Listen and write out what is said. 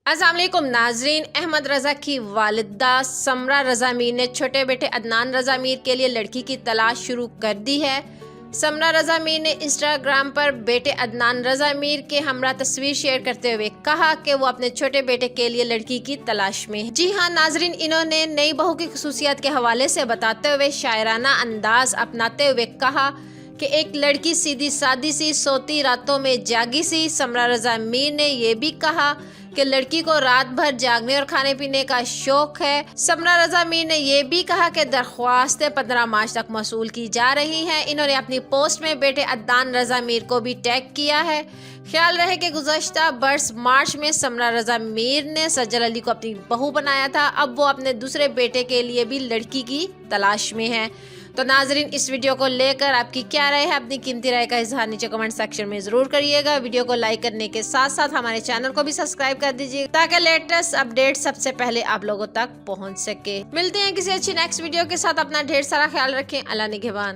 अस्सलाम वालेकुम नाजरीन। अहमद रज़ा की वालिदा समरा रज़ा मीर ने छोटे बेटे अदनान रज़ा मीर के लिए लड़की की तलाश शुरू कर दी है। समरा रज़ा मीर ने इंस्टाग्राम पर बेटे अदनान रज़ा मीर के हमरा तस्वीर शेयर करते हुए कहा कि वो अपने छोटे बेटे के लिए लड़की की तलाश में है। जी हाँ नाजरीन, इन्होंने नई बहू की खसूसियात के हवाले से बताते हुए शायराना अंदाज अपनाते हुए कहा कि एक लड़की सीधी सादी सी, सोती रातों में जागी सी। समरा रज़ा मीर ने ये भी कहा कि लड़की को रात भर जागने और खाने पीने का शौक है। समरा रज़ा मीर ने ये भी कहा कि दरख्वास्तें 15 मार्च तक मौसूल की जा रही हैं। इन्होंने अपनी पोस्ट में बेटे अदनान रज़ा मीर को भी टैग किया है। ख्याल रहे कि गुज़श्ता बरस मार्च में समरा रज़ा मीर ने सज्जल अली को अपनी बहू बनाया था। अब वो अपने दूसरे बेटे के लिए भी लड़की की तलाश में है। तो नाजरीन, इस वीडियो को लेकर आपकी क्या राय है? अपनी कीमती राय का इजहार नीचे कमेंट सेक्शन में जरूर करिएगा। वीडियो को लाइक करने के साथ साथ हमारे चैनल को भी सब्सक्राइब कर दीजिए ताकि लेटेस्ट अपडेट सबसे पहले आप लोगों तक पहुंच सके। मिलते हैं किसी अच्छी नेक्स्ट वीडियो के साथ। अपना ढेर सारा ख्याल रखें। अल्लाह निगहबान।